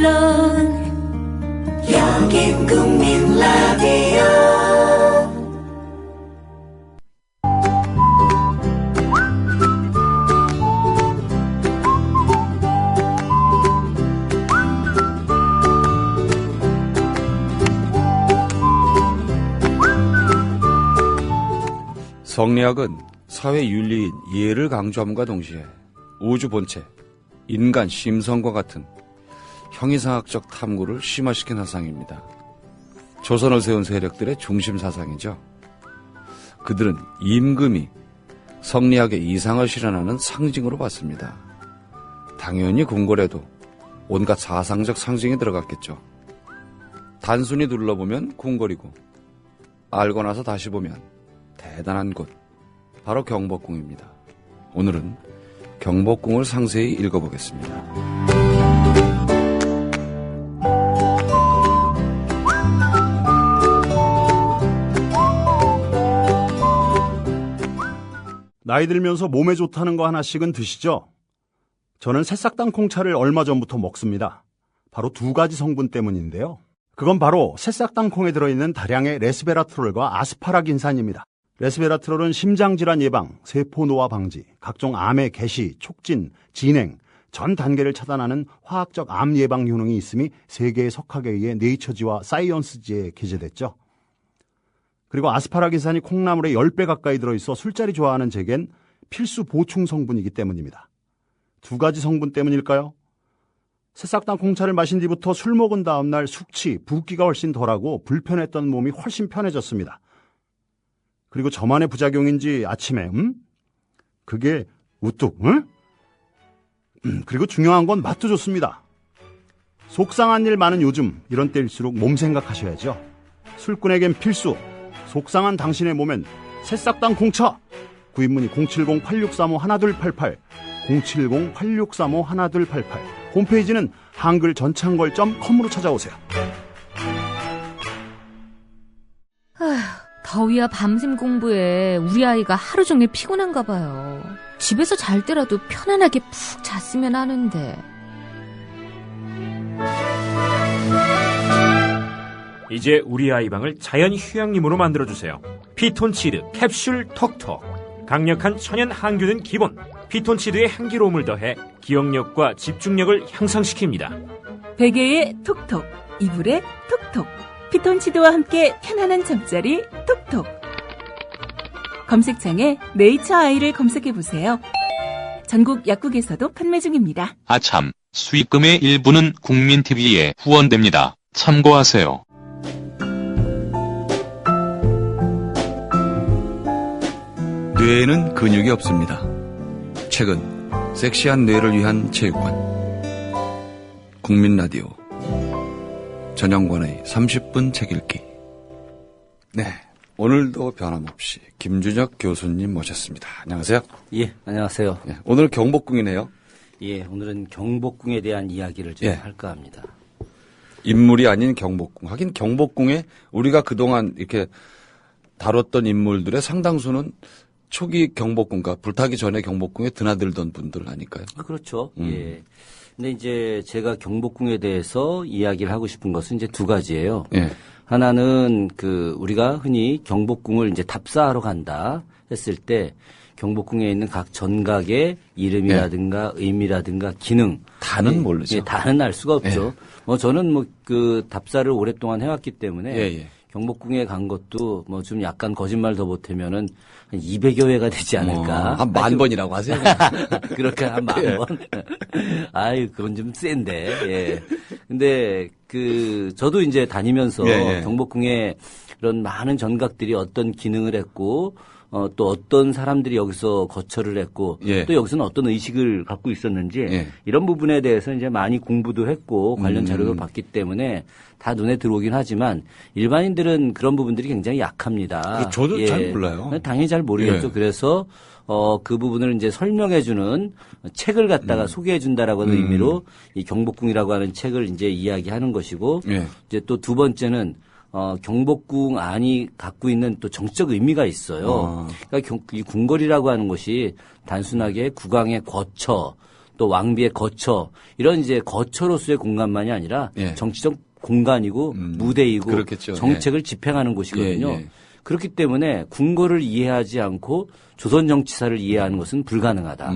물론 여긴 국민 라디오. 성리학은 사회윤리인 예를 강조함과 동시에 우주 본체, 인간 심성과 같은 형이상학적 탐구를 심화시킨 사상입니다. 조선을 세운 세력들의 중심 사상이죠. 그들은 임금이 성리학의 이상을 실현하는 상징으로 봤습니다. 당연히 궁궐에도 온갖 사상적 상징이 들어갔겠죠. 단순히 둘러보면 궁궐이고 알고 나서 다시 보면 대단한 곳, 바로 경복궁입니다. 오늘은 경복궁을 상세히 읽어보겠습니다. 나이 들면서 몸에 좋다는 거 하나씩은 드시죠? 저는 새싹당 콩차를 얼마 전부터 먹습니다. 바로 두 가지 성분 때문인데요. 그건 바로 새싹당 콩에 들어있는 다량의 레스베라트롤과 아스파라긴산입니다. 레스베라트롤은 심장질환 예방, 세포 노화 방지, 각종 암의 개시, 촉진, 진행, 전 단계를 차단하는 화학적 암 예방 효능이 있음이 세계의 석학에 의해 네이처지와 사이언스지에 게재됐죠. 그리고 아스파라긴산이 콩나물에 10배 가까이 들어있어 술자리 좋아하는 제겐 필수 보충 성분이기 때문입니다. 두 가지 성분 때문일까요? 새싹당 콩차를 마신 뒤부터 술 먹은 다음날 숙취, 붓기가 훨씬 덜하고 불편했던 몸이 훨씬 편해졌습니다. 그리고 저만의 부작용인지 아침에 그게 우뚝 그리고 중요한 건 맛도 좋습니다. 속상한 일 많은 요즘 이런 때일수록 몸 생각하셔야죠. 술꾼에겐 필수, 속상한 당신의 몸엔 새싹당 콩차. 구입문의 070-8635-1288 070-8635-1288 홈페이지는 한글전창걸.com으로 찾아오세요. 더위야 밤샘 공부에 우리 아이가 하루 종일 피곤한가 봐요. 집에서 잘 때라도 편안하게 푹 잤으면 하는데. 이제 우리 아이 방을 자연 휴양림으로 만들어주세요. 피톤치드 캡슐 톡톡. 강력한 천연 항균은 기본. 피톤치드의 향기로움을 더해 기억력과 집중력을 향상시킵니다. 베개에 톡톡, 이불에 톡톡. 피톤치드와 함께 편안한 잠자리 톡톡. 검색창에 네이처 아이를 검색해보세요. 전국 약국에서도 판매 중입니다. 아참, 수익금의 일부는 국민TV에 후원됩니다. 참고하세요. 뇌에는 근육이 없습니다. 최근 섹시한 뇌를 위한 체육관 국민라디오 전영관의 30분 책 읽기. 네, 오늘도 변함없이 김준혁 교수님 모셨습니다. 안녕하세요. 예, 안녕하세요. 예, 오늘 경복궁이네요. 예, 오늘은 경복궁에 대한 이야기를 좀 할까 합니다. 인물이 아닌 경복궁. 하긴 경복궁에 우리가 그동안 이렇게 다뤘던 인물들의 상당수는 초기 경복궁과 불타기 전에 경복궁에 드나들던 분들 아닐까요? 그렇죠. 예. 근데 이제 제가 경복궁에 대해서 이야기를 하고 싶은 것은 이제 두 가지예요. 예. 하나는 우리가 흔히 경복궁을 이제 답사하러 간다 했을 때 경복궁에 있는 각 전각의 이름이라든가 의미라든가 기능. 다는 모르죠. 예, 다는 알 수가 없죠. 저는 답사를 오랫동안 해왔기 때문에 경복궁에 간 것도 좀 약간 거짓말 더 보태면은 한 200여 회가 되지 않을까. 한 10,000번이라고 하세요. 그렇게 한 10,000번. 아유, 그건 좀 센데. 예. 근데 저도 이제 다니면서 경복궁에 그런 많은 전각들이 어떤 기능을 했고 또 어떤 사람들이 여기서 거처를 했고 또 여기서는 어떤 의식을 갖고 있었는지 이런 부분에 대해서 이제 많이 공부도 했고 관련 자료를 봤기 때문에 다 눈에 들어오긴 하지만 일반인들은 그런 부분들이 굉장히 약합니다. 저도 잘 몰라요. 당연히 잘 모르겠죠. 그래서 그 부분을 이제 설명해 주는 책을 갖다가 소개해 준다라고 하는 의미로 이 경복궁이라고 하는 책을 이제 이야기하는 것이고 이제 또 두 번째는 경복궁 안이 갖고 있는 또 정치적 의미가 있어요. 그러니까 이 궁궐이라고 하는 것이 단순하게 국왕의 거처 또 왕비의 거처 이런 이제 거처로서의 공간만이 아니라 예. 정치적 공간이고 무대이고 그렇겠죠. 정책을 집행하는 곳이거든요. 예, 예. 그렇기 때문에 궁궐을 이해하지 않고 조선 정치사를 이해하는 것은 불가능하다.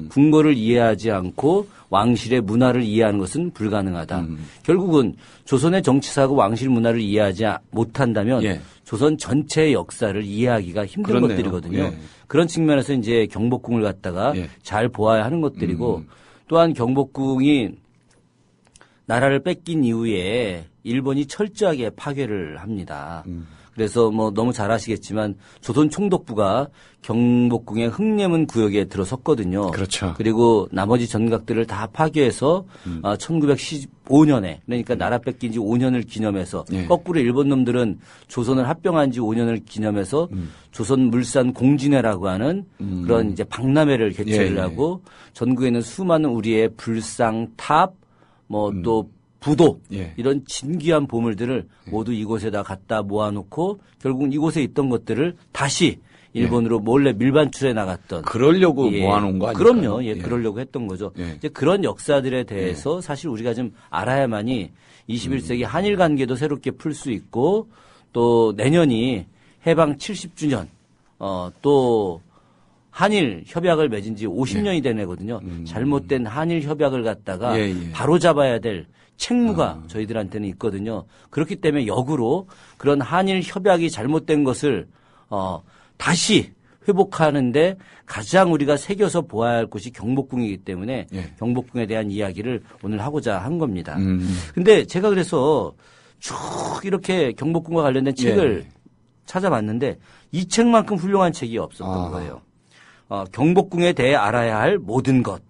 궁궐을 이해하지 않고 왕실의 문화를 이해하는 것은 불가능하다. 결국은 조선의 정치사하고 왕실 문화를 이해하지 못한다면 예. 조선 전체의 역사를 이해하기가 힘든 그렇네요. 것들이거든요. 예. 그런 측면에서 이제 경복궁을 갖다가 예. 잘 보아야 하는 것들이고 또한 경복궁이 나라를 뺏긴 이후에 일본이 철저하게 파괴를 합니다. 그래서 뭐 너무 잘 아시겠지만 조선 총독부가 경복궁의 흥례문 구역에 들어섰거든요. 그렇죠. 그리고 나머지 전각들을 다 파괴해서 1915년에 그러니까 나라 뺏긴 지 5년을 기념해서 예. 거꾸로 일본 놈들은 조선을 합병한 지 5년을 기념해서 조선 물산 공진회라고 하는 그런 이제 박람회를 개최를 예, 예. 하고 전국에 있는 수많은 우리의 불상, 탑, 뭐 또 부도 예. 이런 진귀한 보물들을 모두 이곳에다 갖다 모아놓고 결국 이곳에 있던 것들을 다시 일본으로 몰래 밀반출해 나갔던. 그러려고 예. 모아놓은 거 아니에요? 그럼요. 예, 그러려고 했던 거죠. 예. 이제 그런 역사들에 대해서 사실 우리가 좀 알아야만이 21세기 한일 관계도 새롭게 풀 수 있고 또 내년이 해방 70주년 또 한일 협약을 맺은 지 50년이 된 해거든요. 잘못된 한일 협약을 갖다가 예, 예. 바로 잡아야 될 책무가 저희들한테는 있거든요. 그렇기 때문에 역으로 그런 한일 협약이 잘못된 것을 다시 회복하는데 가장 우리가 새겨서 보아야 할 곳이 경복궁이기 때문에 예. 경복궁에 대한 이야기를 오늘 하고자 한 겁니다. 근데 제가 그래서 쭉 이렇게 경복궁과 관련된 책을 예. 찾아봤는데 이 책만큼 훌륭한 책이 없었던 거예요. 경복궁에 대해 알아야 할 모든 것.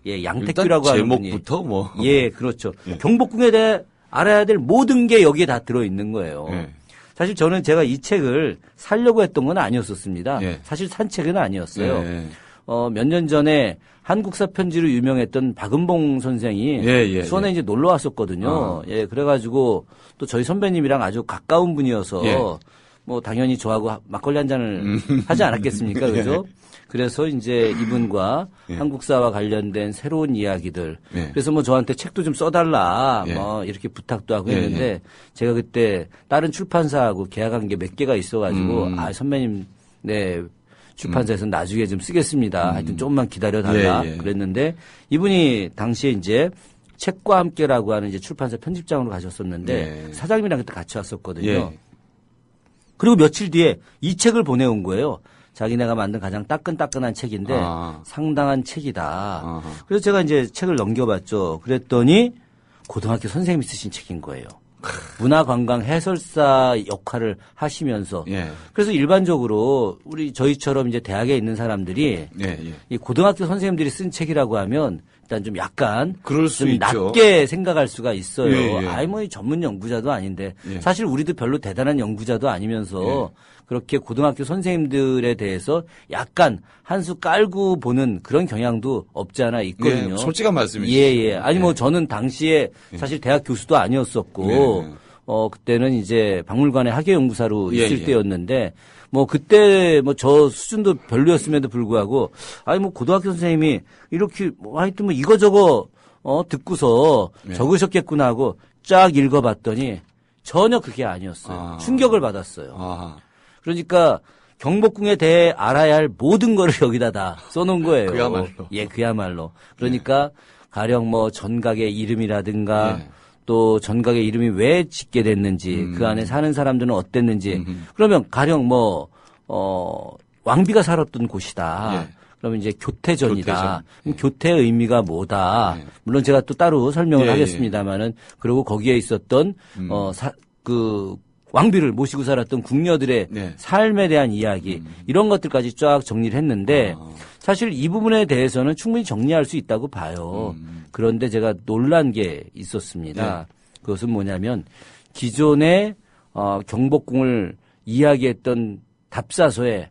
예, 양택규라고 일단 하는 분이. 제목부터 뭐. 예, 그렇죠. 예. 경복궁에 대해 알아야 될 모든 게 여기에 다 들어 있는 거예요. 예. 사실 저는 제가 이 책을 사려고 했던 건 아니었었습니다. 예. 사실 산 책은 아니었어요. 예. 몇 년 전에 한국사 편지로 유명했던 박은봉 선생이 예. 수원에 이제 놀러 왔었거든요. 예, 그래가지고 또 저희 선배님이랑 아주 가까운 분이어서 예. 뭐 당연히 저하고 막걸리 한 잔을 하지 않았겠습니까? 그죠? 그래서 이제 이분과 예. 한국사와 관련된 새로운 이야기들. 예. 그래서 뭐 저한테 책도 좀 써달라. 예. 뭐 이렇게 부탁도 하고 예, 했는데 제가 그때 다른 출판사하고 계약한 게 몇 개가 있어가지고 선배님 네 출판사에서 나중에 좀 쓰겠습니다. 하여튼 조금만 기다려달라. 예, 예. 그랬는데 이분이 당시에 이제 책과 함께라고 하는 이제 출판사 편집장으로 가셨었는데 예. 사장님이랑 그때 같이 왔었거든요. 예. 그리고 며칠 뒤에 이 책을 보내온 거예요. 자기네가 만든 가장 따끈따끈한 책인데 상당한 책이다. 그래서 제가 이제 책을 넘겨봤죠. 그랬더니 고등학교 선생님이 쓰신 책인 거예요. 문화관광 해설사 역할을 하시면서 예. 그래서 일반적으로 저희처럼 이제 대학에 있는 사람들이 이 고등학교 선생님들이 쓴 책이라고 하면 일단 좀 약간 그럴 수 좀 있죠. 낮게 생각할 수가 있어요. 예, 예. 아이 뭐 전문 연구자도 아닌데 예. 사실 우리도 별로 대단한 연구자도 아니면서 그렇게 고등학교 선생님들에 대해서 약간 한 수 깔고 보는 그런 경향도 없지 않아 있거든요. 예, 솔직한 말씀이시죠. 예. 아니 뭐 저는 당시에 사실 대학 교수도 아니었었고 그때는 이제 박물관의 학예연구사로 있을 때였는데 뭐 그때 뭐 저 수준도 별로였음에도 불구하고 아니 뭐 고등학교 선생님이 이렇게 뭐 하여튼 뭐 이거저거 듣고서 적으셨겠구나 하고 쫙 읽어봤더니 전혀 그게 아니었어요. 충격을 받았어요. 그러니까 경복궁에 대해 알아야 할 모든 거를 여기다 다 써놓은 거예요. 그야말로. 예, 그야말로. 그러니까 가령 뭐 전각의 이름이라든가 또 전각의 이름이 왜 짓게 됐는지 그 안에 사는 사람들은 어땠는지 그러면 가령 뭐 왕비가 살았던 곳이다. 그러면 이제 교태전이다. 그럼 교태의 의미가 뭐다. 물론 제가 또 따로 설명을 하겠습니다만은 그리고 거기에 있었던 왕비를 모시고 살았던 궁녀들의 삶에 대한 이야기 이런 것들까지 쫙 정리를 했는데 사실 이 부분에 대해서는 충분히 정리할 수 있다고 봐요. 그런데 제가 놀란 게 있었습니다. 그것은 뭐냐면 기존의 경복궁을 이야기했던 답사서에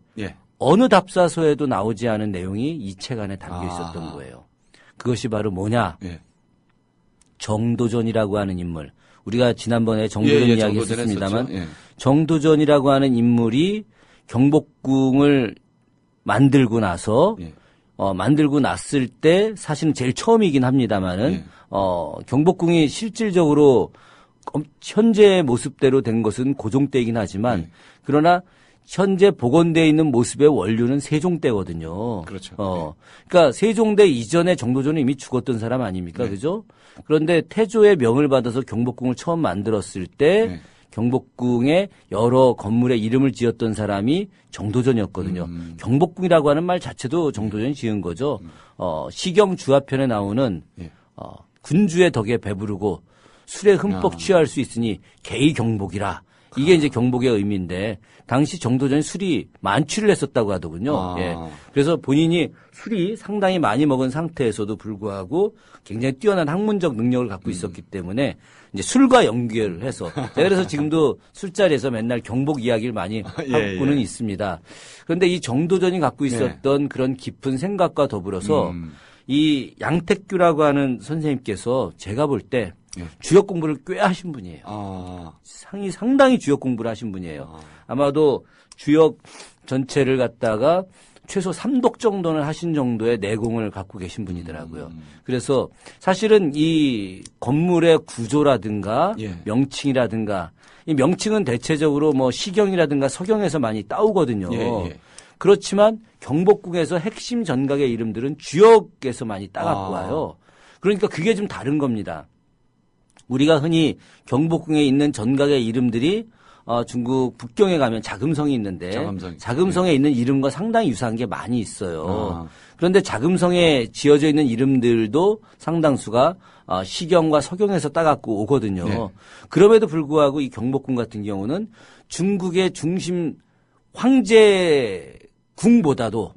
어느 답사서에도 나오지 않은 내용이 이 책 안에 담겨 있었던 거예요. 그것이 바로 뭐냐? 정도전이라고 하는 인물. 우리가 지난번에 정도전 이야기 했었습니다만 정도전이라고 하는 인물이 경복궁을 만들고 나서 만들고 났을 때 사실은 제일 처음이긴 합니다만은 경복궁이 실질적으로 현재 모습대로 된 것은 고종 때이긴 하지만 그러나 현재 복원되어 있는 모습의 원료는 세종대거든요. 그렇죠. 그러니까 세종대 이전에 정도전은 이미 죽었던 사람 아닙니까? 그죠? 그런데 태조의 명을 받아서 경복궁을 처음 만들었을 때 경복궁에 여러 건물의 이름을 지었던 사람이 정도전이었거든요. 경복궁이라고 하는 말 자체도 정도전이 지은 거죠. 시경 주화편에 나오는 군주의 덕에 배부르고 술에 흠뻑 취할 수 있으니 개의 경복이라. 이게 이제 경복의 의미인데 당시 정도전이 술이 만취를 했었다고 하더군요. 예. 그래서 본인이 술이 상당히 많이 먹은 상태에서도 불구하고 굉장히 뛰어난 학문적 능력을 갖고 있었기 때문에 이제 술과 연결을 해서 제가 그래서 지금도 술자리에서 맨날 경복 이야기를 많이 하고는 있습니다. 그런데 이 정도전이 갖고 있었던 그런 깊은 생각과 더불어서 이 양택규라고 하는 선생님께서 제가 볼 때 주역 공부를 꽤 하신 분이에요. 상당히 주역 공부를 하신 분이에요. 아마도 주역 전체를 갖다가 최소 3독 정도는 하신 정도의 내공을 갖고 계신 분이더라고요. 그래서 사실은 이 건물의 구조라든가 명칭이라든가 이 명칭은 대체적으로 뭐 시경이라든가 서경에서 많이 따오거든요. 그렇지만 경복궁에서 핵심 전각의 이름들은 주역에서 많이 따갖고 와요. 그러니까 그게 좀 다른 겁니다. 우리가 흔히 경복궁에 있는 전각의 이름들이 중국 북경에 가면 자금성이 있는데 자금성에 있는 이름과 상당히 유사한 게 많이 있어요. 그런데 자금성에 지어져 있는 이름들도 상당수가 시경과 서경에서 따갖고 오거든요. 그럼에도 불구하고 이 경복궁 같은 경우는 중국의 중심 황제궁보다도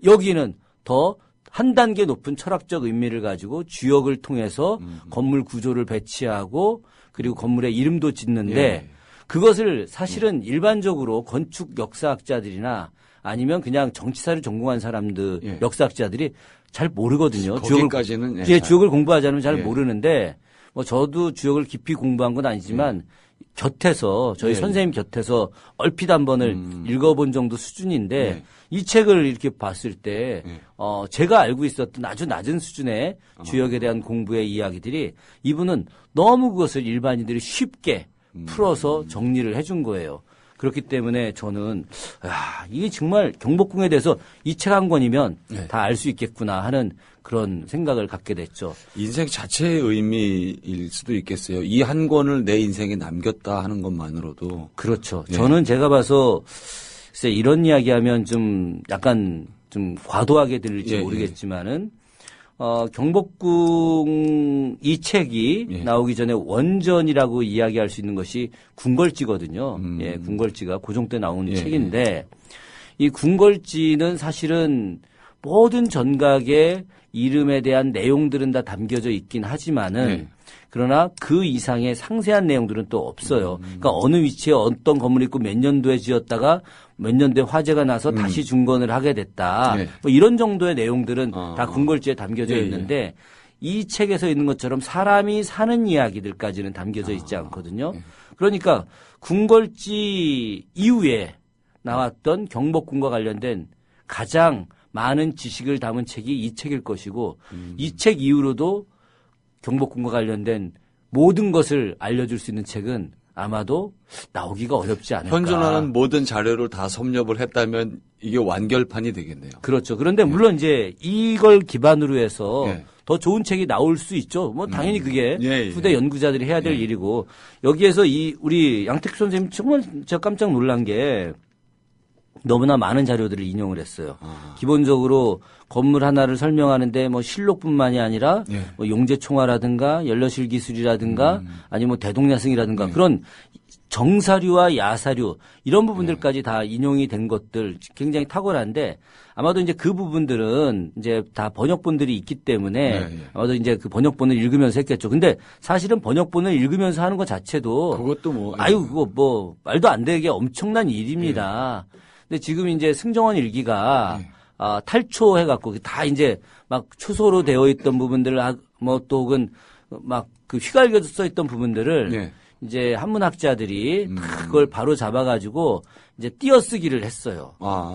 여기는 더 한 단계 높은 철학적 의미를 가지고 주역을 통해서 건물 구조를 배치하고 그리고 건물의 이름도 짓는데 그것을 사실은 일반적으로 건축 역사학자들이나 아니면 그냥 정치사를 전공한 사람들, 역사학자들이 잘 모르거든요. 거기까지는 주역을 공부하지 않으면 잘 모르는데 뭐 저도 주역을 깊이 공부한 건 아니지만 곁에서 저희 선생님 곁에서 얼핏 한 번을 읽어본 정도 수준인데 이 책을 이렇게 봤을 때 제가 알고 있었던 아주 낮은 수준의 주역에 대한 공부의 이야기들이 이분은 너무 그것을 일반인들이 쉽게 풀어서 정리를 해준 거예요. 그렇기 때문에 저는 이게 정말 경복궁에 대해서 이 책 한 권이면 다 알 수 있겠구나 하는 그런 생각을 갖게 됐죠. 인생 자체의 의미일 수도 있겠어요. 이 한 권을 내 인생에 남겼다 하는 것만으로도. 그렇죠. 저는 제가 봐서 글쎄 이런 이야기하면 좀 약간 좀 과도하게 들릴지 모르겠지만은 경복궁 이 책이 나오기 전에 원전이라고 이야기할 수 있는 것이 궁궐지거든요. 궁궐지가 고종 때 나온 책인데 이 궁궐지는 사실은 모든 전각의 이름에 대한 내용들은 다 담겨져 있긴 하지만은 그러나 그 이상의 상세한 내용들은 또 없어요. 그러니까 어느 위치에 어떤 건물이 있고 몇 년도에 지었다가 몇 년도에 화재가 나서 다시 중건을 하게 됐다. 뭐 이런 정도의 내용들은 다 궁궐지에 담겨져 있는데 이 책에서 있는 것처럼 사람이 사는 이야기들까지는 담겨져 있지 않거든요. 그러니까 궁궐지 이후에 나왔던 경복궁과 관련된 가장 많은 지식을 담은 책이 이 책일 것이고 이 책 이후로도 경복궁과 관련된 모든 것을 알려줄 수 있는 책은 아마도 나오기가 어렵지 않을까. 현존하는 모든 자료를 다 섭렵을 했다면 이게 완결판이 되겠네요. 그렇죠. 그런데 물론 이제 이걸 기반으로 해서 더 좋은 책이 나올 수 있죠. 뭐 당연히 그게 후대 연구자들이 해야 될 일이고 여기에서 우리 양택규 선생님 정말 제가 깜짝 놀란 게 너무나 많은 자료들을 인용을 했어요. 기본적으로 건물 하나를 설명하는데 뭐 실록뿐만이 아니라 뭐 용제총화라든가 연려실 기술이라든가 아니면 뭐 대동야승이라든가 그런 정사류와 야사류 이런 부분들까지 다 인용이 된 것들 굉장히 탁월한데 아마도 이제 그 부분들은 이제 다 번역본들이 있기 때문에 아마도 이제 그 번역본을 읽으면서 했겠죠. 근데 사실은 번역본을 읽으면서 하는 것 자체도 그것도 뭐 그거 뭐 말도 안 되게 엄청난 일입니다. 근데 지금 이제 승정원 일기가 탈초해갖고 다 이제 막 초소로 되어 있던 부분들을 뭐 또 혹은 막 그 휘갈겨서 써 있던 부분들을 이제 한문학자들이 그걸 바로 잡아가지고 이제 띄어쓰기를 했어요.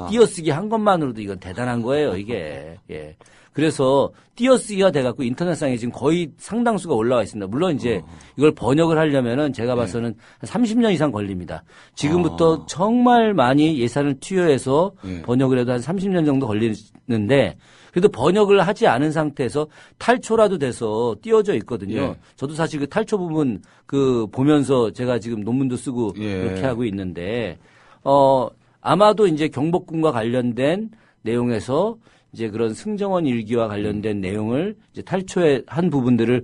띄어쓰기 한 것만으로도 이건 대단한 거예요, 이게. 예. 그래서 띄어쓰기가 돼갖고 인터넷상에 지금 거의 상당수가 올라와 있습니다. 물론 이제 이걸 번역을 하려면은 제가 봐서는 한 30년 이상 걸립니다. 지금부터 정말 많이 예산을 투여해서 번역을 해도 한 30년 정도 걸리는데 그래도 번역을 하지 않은 상태에서 탈초라도 돼서 띄어져 있거든요. 저도 사실 그 탈초 부분 그 보면서 제가 지금 논문도 쓰고 이렇게 하고 있는데 아마도 이제 경복궁과 관련된 내용에서 이제 그런 승정원 일기와 관련된 내용을 이제 탈초의 한 부분들을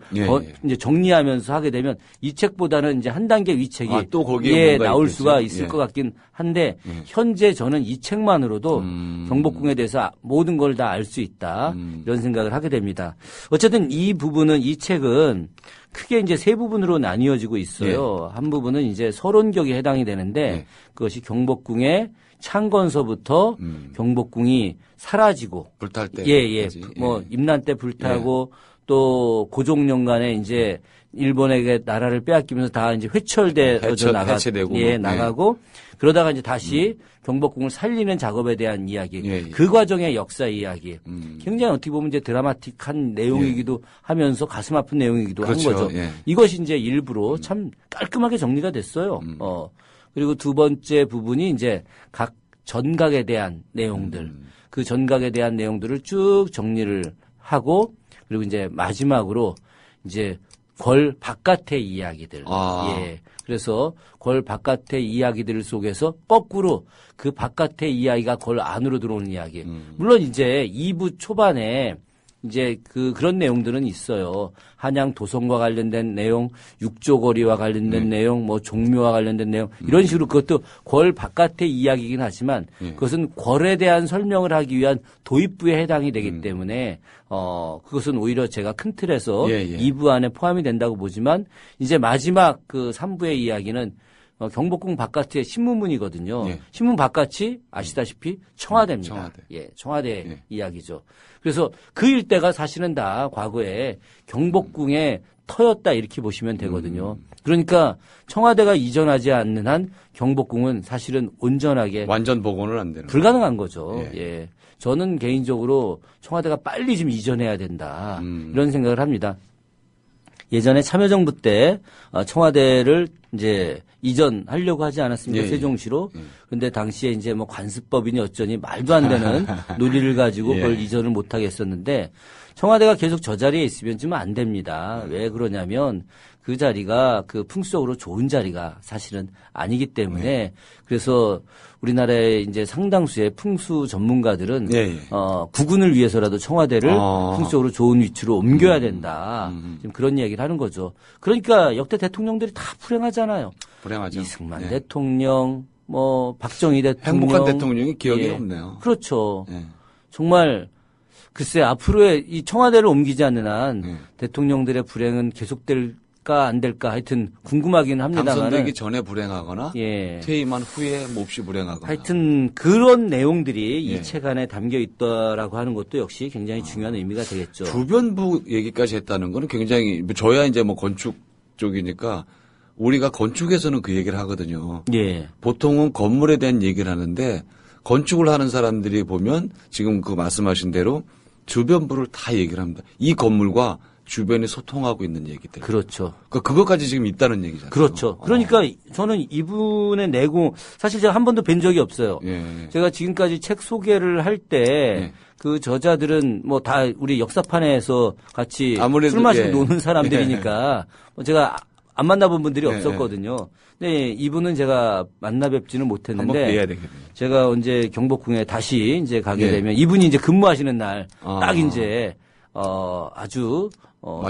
이제 정리하면서 하게 되면 이 책보다는 이제 한 단계 위책이 또 거기에 나올 있겠지. 수가 있을 것 같긴 한데 현재 저는 이 책만으로도 경복궁에 대해서 모든 걸 다 알 수 있다 이런 생각을 하게 됩니다. 어쨌든 이 부분은 이 책은 크게 이제 세 부분으로 나뉘어지고 있어요. 한 부분은 이제 서론격에 해당이 되는데 그것이 경복궁의 창건서부터 경복궁이 사라지고 불탈 때 뭐 임난 때 불타고 또 고종년간에 이제 일본에게 나라를 빼앗기면서 다 이제 회철되어져 해체되고 나가고 그러다가 이제 다시 경복궁을 살리는 작업에 대한 이야기, 그 과정의 역사 이야기, 굉장히 어떻게 보면 이제 드라마틱한 내용이기도 하면서 가슴 아픈 내용이기도 한 거죠. 이것이 이제 일부로 참 깔끔하게 정리가 됐어요. 그리고 두 번째 부분이 이제 각 전각에 대한 내용들, 그 전각에 대한 내용들을 쭉 정리를 하고 그리고 이제 마지막으로 이제 궐 바깥의 이야기들. 그래서 궐 바깥의 이야기들 속에서 거꾸로 그 바깥의 이야기가 궐 안으로 들어오는 이야기. 물론 이제 2부 초반에 이제 그런 내용들은 있어요. 한양 도성과 관련된 내용, 육조거리와 관련된 내용, 뭐 종묘와 관련된 내용 이런 식으로 그것도 궐 바깥의 이야기이긴 하지만 그것은 궐에 대한 설명을 하기 위한 도입부에 해당이 되기 때문에 그것은 오히려 제가 큰 틀에서 2부 안에 포함이 된다고 보지만 이제 마지막 그 3부의 이야기는 경복궁 바깥의 신문문이거든요. 신문 바깥이 아시다시피 청와대입니다. 청와대 이야기죠. 그래서 그 일대가 사실은 다 과거에 경복궁의 터였다 이렇게 보시면 되거든요. 그러니까 청와대가 이전하지 않는 한 경복궁은 사실은 온전하게 완전 복원은 안 되는 불가능한 거죠. 저는 개인적으로 청와대가 빨리 좀 이전해야 된다 이런 생각을 합니다. 예전에 참여정부 때 청와대를 이제 이전하려고 하지 않았습니까? 세종시로. 근데 당시에 이제 뭐 관습법이니 어쩌니 말도 안 되는 논리를 가지고 그걸 이전을 못 하게 했었는데 청와대가 계속 저 자리에 있으면 좀 안 됩니다. 왜 그러냐면 그 자리가 그 풍수적으로 좋은 자리가 사실은 아니기 때문에 그래서 우리나라의 이제 상당수의 풍수 전문가들은 국군을 위해서라도 청와대를 풍수적으로 좋은 위치로 옮겨야 된다. 지금 그런 이야기를 하는 거죠. 그러니까 역대 대통령들이 다 불행하잖아요. 불행하죠. 이승만 대통령, 뭐 박정희 대통령, 행복한 대통령이 기억이 없네요. 그렇죠. 정말 글쎄 앞으로의 이 청와대를 옮기지 않는 한 대통령들의 불행은 계속될까 안 될까 하여튼 궁금하긴 합니다만 당선되기 전에 불행하거나 퇴임한 후에 몹시 불행하거나 하여튼 그런 내용들이 이 책 안에 담겨 있다라고 하는 것도 역시 굉장히 중요한 의미가 되겠죠. 주변부 얘기까지 했다는 거는 굉장히 저야 이제 뭐 건축 쪽이니까 우리가 건축에서는 그 얘기를 하거든요. 보통은 건물에 대한 얘기를 하는데 건축을 하는 사람들이 보면 지금 그 말씀하신 대로 주변부를 다 얘기를 합니다. 이 건물과 주변이 소통하고 있는 얘기들. 그렇죠. 그것까지 지금 있다는 얘기잖아요. 그렇죠. 그러니까 저는 이분의 내공 사실 제가 한 번도 뵌 적이 없어요. 제가 지금까지 책 소개를 할 때 그 저자들은 뭐 다 우리 역사판에서 같이 술 마시고 노는 사람들이니까 제가 안 만나본 분들이 없었거든요. 근데 이분은 제가 만나 뵙지는 못했는데 제가 언제 경복궁에 다시 이제 가게 되면 이분이 이제 근무하시는 날 딱 이제 아주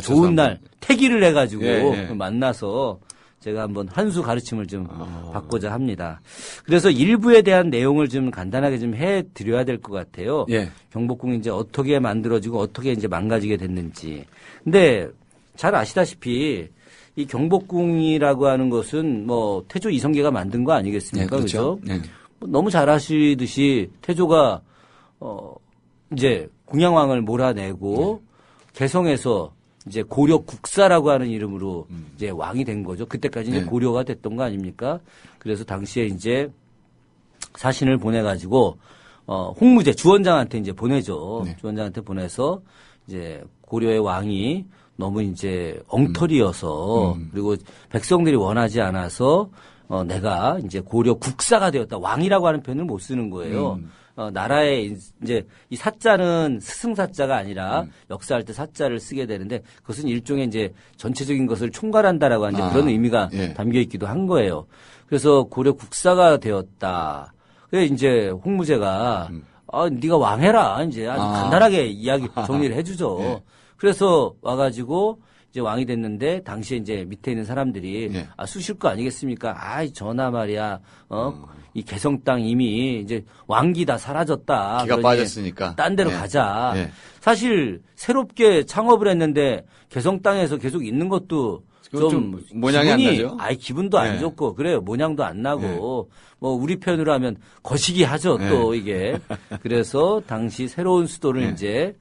좋은 날 태기를 해가지고 만나서 제가 한번 한 수 가르침을 좀 받고자 합니다. 그래서 일부에 대한 내용을 좀 간단하게 좀 해드려야 될 것 같아요. 경복궁이 이제 어떻게 만들어지고 어떻게 이제 망가지게 됐는지. 근데 잘 아시다시피 이 경복궁이라고 하는 것은 뭐 태조 이성계가 만든 거 아니겠습니까? 그렇죠? 너무 잘 아시듯이 태조가 이제 공양왕을 몰아내고 개성에서 이제 고려 국사라고 하는 이름으로 이제 왕이 된 거죠. 그때까지 이제 고려가 됐던 거 아닙니까? 그래서 당시에 이제 사신을 보내가지고 홍무제 주원장한테 이제 보내죠. 주원장한테 보내서 이제 고려의 왕이 너무 이제 엉터리여서 그리고 백성들이 원하지 않아서 내가 이제 고려 국사가 되었다. 왕이라고 하는 표현을 못 쓰는 거예요. 나라의 이제 이 사자는 스승사자가 아니라 역사할 때 사자를 쓰게 되는데 그것은 일종의 이제 전체적인 것을 총괄한다라고 하는 그런 의미가 담겨 있기도 한 거예요. 그래서 고려 국사가 되었다. 그래 이제 홍무제가 네가 왕해라. 이제 아주 간단하게 이야기 정리를 해주죠. 그래서 와가지고 이제 왕이 됐는데 당시에 이제 밑에 있는 사람들이 쑤실 거 아니겠습니까? 전하 말이야. 이 개성 땅 이미 이제 왕기 다 사라졌다. 기가 빠졌으니까. 딴 데로 가자. 사실 새롭게 창업을 했는데 개성 땅에서 계속 있는 것도 좀 모양이 안 나죠. 기분도 안 좋고 그래요. 모양도 안 나고 뭐 우리 편으로 하면 거시기 하죠. 또 이게 그래서 당시 새로운 수도를 이제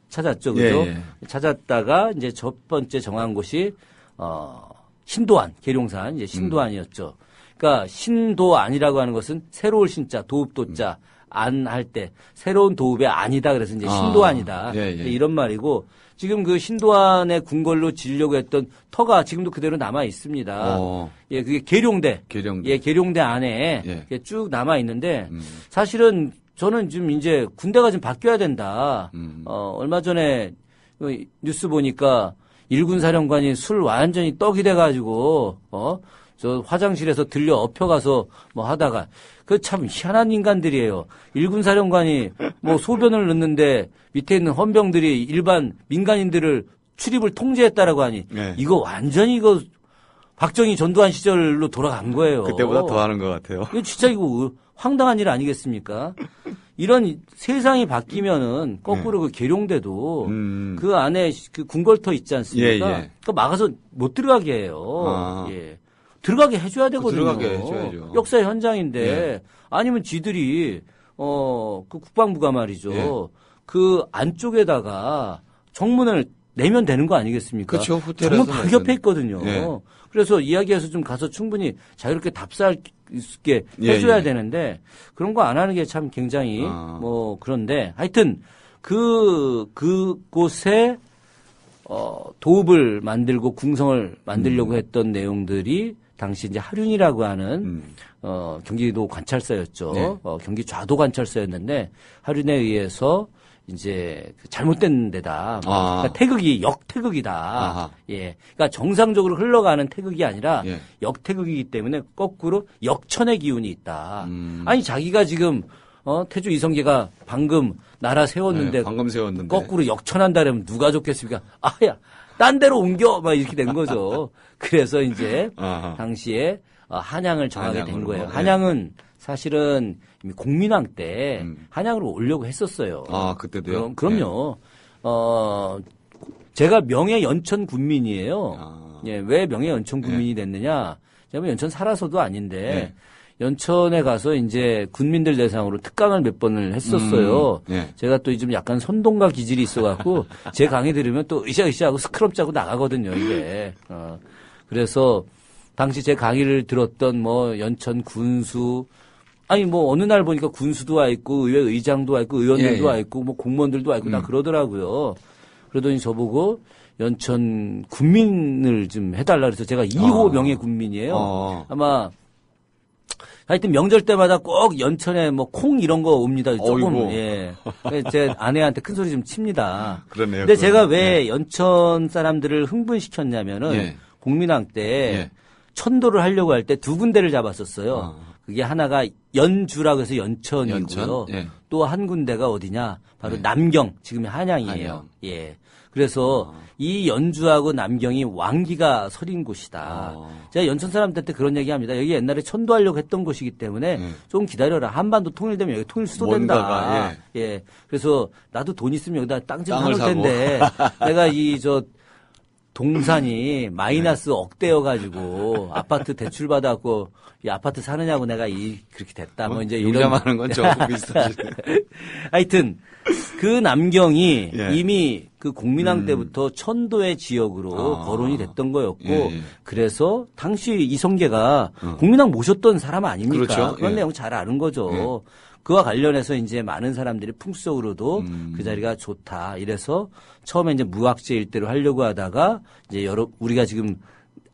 찾았죠. 그죠? 찾았다가 이제 첫 번째 정한 곳이 신도안, 계룡산 이제 신도안이었죠. 그러니까 신도안이라고 하는 것은 새로울 신자, 도읍도자 안 할 때 새로운 도읍의 안이다. 그래서 이제 신도안이다. 이런 말이고 지금 그 신도안의 궁궐로 지으려고 했던 터가 지금도 그대로 남아 있습니다. 그게 계룡대. 계룡대 안에 쭉 남아 있는데 사실은 저는 지금 이제 군대가 좀 바뀌어야 된다. 얼마 전에 뉴스 보니까 일군 사령관이 술 완전히 떡이 돼가지고 저 화장실에서 들려 엎혀가서 뭐 하다가 그 참 희한한 인간들이에요. 일군 사령관이 뭐 소변을 넣는데 밑에 있는 헌병들이 일반 민간인들을 출입을 통제했다라고 하니 이거 완전히 이거 박정희 전두환 시절로 돌아간 거예요. 그때보다 더 하는 것 같아요. 이거 진짜 이거 황당한 일 아니겠습니까? 이런 세상이 바뀌면은 거꾸로 그 계룡대도 그 안에 그 궁궐터 있지 않습니까? 그거 막아서 못 들어가게 해요. 들어가게 해줘야 되거든요. 들어가게 해줘야죠. 역사의 현장인데 아니면 지들이 그 국방부가 말이죠. 그 안쪽에다가 정문을 내면 되는 거 아니겠습니까? 그렇죠. 정문 바로 옆에 있거든요. 그래서 이야기해서 좀 가서 충분히 자유롭게 답사할 수 있게 해줘야 되는데 그런 거 안 하는 게 참 굉장히 뭐 그런데 하여튼 그곳에 도읍을 만들고 궁성을 만들려고 했던 내용들이 당시 이제 하륜이라고 하는 경기도 관찰사였죠. 경기 좌도 관찰사였는데 하륜에 의해서 이제 잘못된 데다. 그러니까 태극이 역태극이다. 그러니까 정상적으로 흘러가는 태극이 아니라 역태극이기 때문에 거꾸로 역천의 기운이 있다. 아니 자기가 지금 태조 이성계가 방금 나라 세웠는데, 방금 세웠는데 거꾸로 역천한다 그러면 누가 좋겠습니까? 딴 데로 옮겨 막 이렇게 된 거죠. 그래서 이제 당시에 한양을 정하게 된 거예요. 한양은 사실은 이미 공민왕 때 한양으로 오려고 했었어요. 그때도요? 그럼요. 제가 명예 연천 군민이에요. 왜 명예 연천 군민이 됐느냐? 제가 연천 살아서도 아닌데 연천에 가서 이제 군민들 대상으로 특강을 몇 번을 했었어요. 제가 또 좀 약간 선동가 기질이 있어갖고 제 강의 들으면 또 으쌰으쌰하고 스크럽 짜고 나가거든요, 이게. 그래서 당시 제 강의를 들었던 뭐 연천 군수, 뭐 어느 날 보니까 군수도 와 있고 의회 의장도 와 있고 의원들도 와 있고 뭐 공무원들도 와 있고 다 그러더라고요. 그러더니 저보고 연천 군민을 좀 해달라 그래서 제가 2호 명예 군민이에요. 아마 하여튼 명절 때마다 꼭 연천에 뭐 콩 이런 거 옵니다. 조금 제 아내한테 큰 소리 좀 칩니다. 그러네요. 근데 제가 왜 연천 사람들을 흥분시켰냐면은 공민왕 때 천도를 하려고 할 때 두 군데를 잡았었어요. 그게 하나가 연주라고 해서 연천이고요. 또 한 군데가 어디냐? 바로 남경, 지금의 한양이에요. 그래서 이 연주하고 남경이 왕기가 서린 곳이다. 제가 연천 사람들한테 그런 얘기합니다. 여기 옛날에 천도하려고 했던 곳이기 때문에 좀 기다려라. 한반도 통일되면 여기 통일 수도된다. 그래서 나도 돈 있으면 여기다 땅 좀 사놓을 텐데 내가 동산이 마이너스 억대여가지고 아파트 대출 받아갖고 이 아파트 사느냐고 내가 그렇게 됐다. 뭐 이제 이런 용감하는 건 저하고 비슷하시네. 하여튼 그 남경이 예. 이미 그 국민항 때부터 천도의 지역으로 거론이 됐던 거였고 예. 그래서 당시 이성계가 국민항 모셨던 사람 아닙니까? 그렇죠. 그런 예. 내용 잘 아는 거죠. 그와 관련해서 이제 많은 사람들이 풍속으로도 그 자리가 좋다. 이래서 처음에 이제 무학재 일대로 하려고 하다가 이제 우리가 지금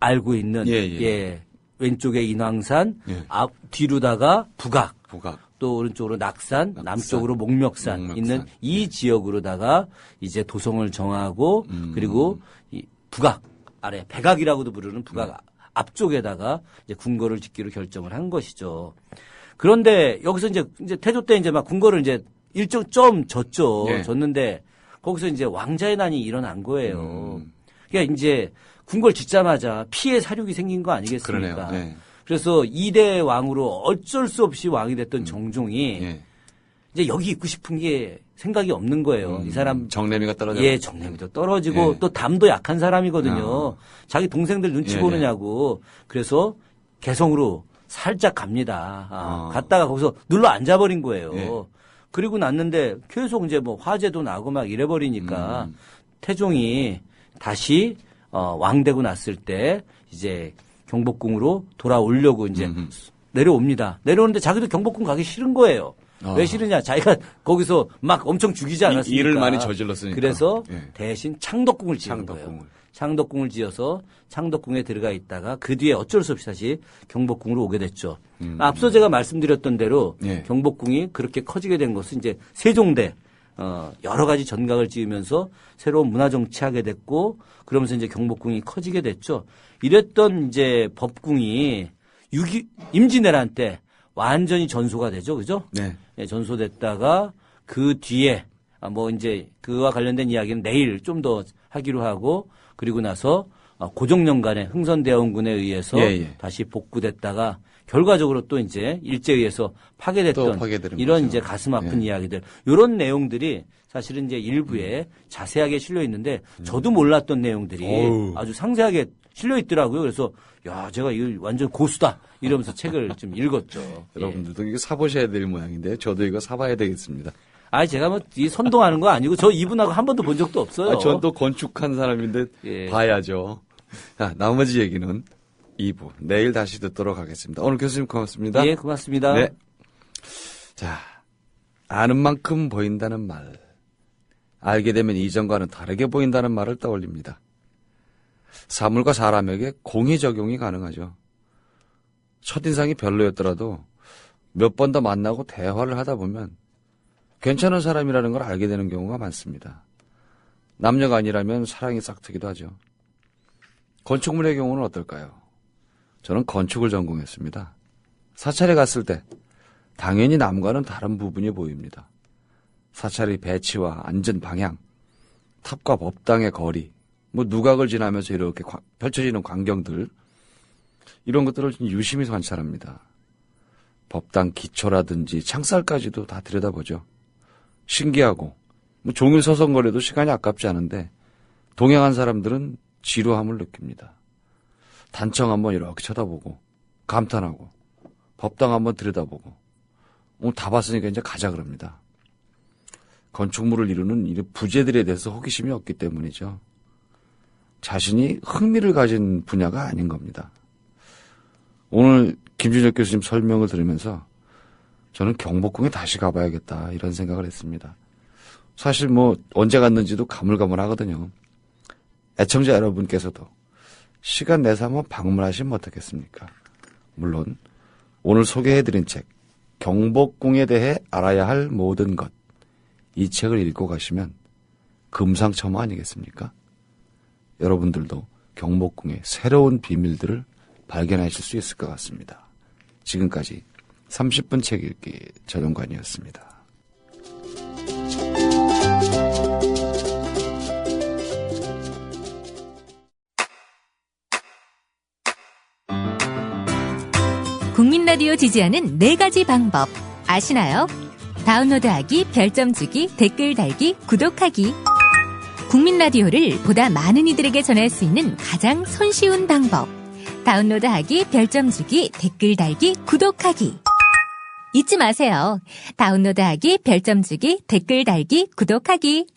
알고 있는 예, 왼쪽에 인왕산, 뒤로다가 북악, 또 오른쪽으로 낙산, 남쪽으로 목멱산 있는 이 지역으로다가 이제 도성을 정하고 그리고 이 북악 아래 백악이라고도 부르는 북악 앞쪽에다가 이제 궁궐을 짓기로 결정을 한 것이죠. 그런데 여기서 이제 태조 때 이제 막 궁궐을 이제 일정 점 졌죠. 졌는데 거기서 이제 왕자의 난이 일어난 거예요. 그러니까 이제 궁궐 짓자마자 피해 사륙이 생긴 거 아니겠습니까? 그러네요. 그래서 2대 왕으로 어쩔 수 없이 왕이 됐던 정종이 이제 여기 있고 싶은 게 생각이 없는 거예요. 이 사람 정내미가 떨어져. 예, 정내미도 떨어지고 또 담도 약한 사람이거든요. 자기 동생들 눈치 보느냐고. 그래서 개성으로 살짝 갑니다. 갔다가 거기서 눌러 앉아버린 거예요. 그리고 났는데 계속 이제 뭐 화재도 나고 막 이래버리니까 태종이 다시 왕되고 났을 때 이제 경복궁으로 돌아오려고 이제 내려옵니다. 내려오는데 자기도 경복궁 가기 싫은 거예요. 왜 싫으냐? 자기가 거기서 막 엄청 죽이지 않았습니까? 일을 많이 저질렀으니까. 그래서 대신 창덕궁을 지은 거예요. 창덕궁을 지어서 창덕궁에 들어가 있다가 그 뒤에 어쩔 수 없이 다시 경복궁으로 오게 됐죠. 앞서 제가 말씀드렸던 대로 경복궁이 그렇게 커지게 된 것은 이제 세종대 여러 가지 전각을 지으면서 새로운 문화 정치하게 됐고 그러면서 이제 경복궁이 커지게 됐죠. 이랬던 이제 법궁이 임진왜란 때 완전히 전소가 되죠. 그죠? 네. 네, 전소됐다가 그 뒤에 뭐 이제 그와 관련된 이야기는 내일 좀 더 하기로 하고 그리고 나서 고종년간에 흥선대원군에 의해서 다시 복구됐다가 결과적으로 또 이제 일제에 의해서 파괴됐던 이런 거죠. 이제 가슴 아픈 이야기들 이런 내용들이 사실은 이제 일부에 자세하게 실려 있는데 저도 몰랐던 내용들이 아주 상세하게 실려 있더라고요. 그래서 야 제가 이거 완전 고수다 이러면서 책을 좀 읽었죠. 여러분들도 이거 사보셔야 될 모양인데 저도 이거 사봐야 되겠습니다. 아, 제가 뭐, 선동하는 거 아니고, 저 이분하고 한 번도 본 적도 없어요. 전 또 건축한 사람인데, 봐야죠. 자, 나머지 얘기는 2부. 내일 다시 듣도록 하겠습니다. 오늘 교수님 고맙습니다. 예, 고맙습니다. 네. 자, 아는 만큼 보인다는 말. 알게 되면 이전과는 다르게 보인다는 말을 떠올립니다. 사물과 사람에게 공의 적용이 가능하죠. 첫인상이 별로였더라도 몇 번 더 만나고 대화를 하다 보면 괜찮은 사람이라는 걸 알게 되는 경우가 많습니다. 남녀가 아니라면 사랑이 싹트기도 하죠. 건축물의 경우는 어떨까요? 저는 건축을 전공했습니다. 사찰에 갔을 때 당연히 남과는 다른 부분이 보입니다. 사찰의 배치와 앉은 방향, 탑과 법당의 거리, 뭐 누각을 지나면서 이렇게 펼쳐지는 광경들 이런 것들을 유심히 관찰합니다. 법당 기초라든지 창살까지도 다 들여다보죠. 신기하고 뭐 종일 서성거려도 시간이 아깝지 않은데 동행한 사람들은 지루함을 느낍니다. 단청 한번 이렇게 쳐다보고 감탄하고 법당 한번 들여다보고 다 봤으니까 이제 가자 그럽니다. 건축물을 이루는 이 부재들에 대해서 호기심이 없기 때문이죠. 자신이 흥미를 가진 분야가 아닌 겁니다. 오늘 김준혁 교수님 설명을 들으면서 저는 경복궁에 다시 가봐야겠다 이런 생각을 했습니다. 사실 뭐 언제 갔는지도 가물가물하거든요. 애청자 여러분께서도 시간 내서 한번 방문하시면 어떻겠습니까? 물론 오늘 소개해드린 책 경복궁에 대해 알아야 할 모든 것 이 책을 읽고 가시면 금상첨화 아니겠습니까? 여러분들도 경복궁의 새로운 비밀들을 발견하실 수 있을 것 같습니다. 지금까지 30분 책 읽기 전용관이었습니다. 국민 라디오 지지하는 4가지 방법 아시나요? 다운로드하기, 별점 주기, 댓글 달기, 구독하기. 국민 라디오를 보다 많은 이들에게 전할 수 있는 가장 손쉬운 방법. 다운로드하기, 별점 주기, 댓글 달기, 구독하기. 잊지 마세요. 다운로드하기, 별점 주기, 댓글 달기, 구독하기.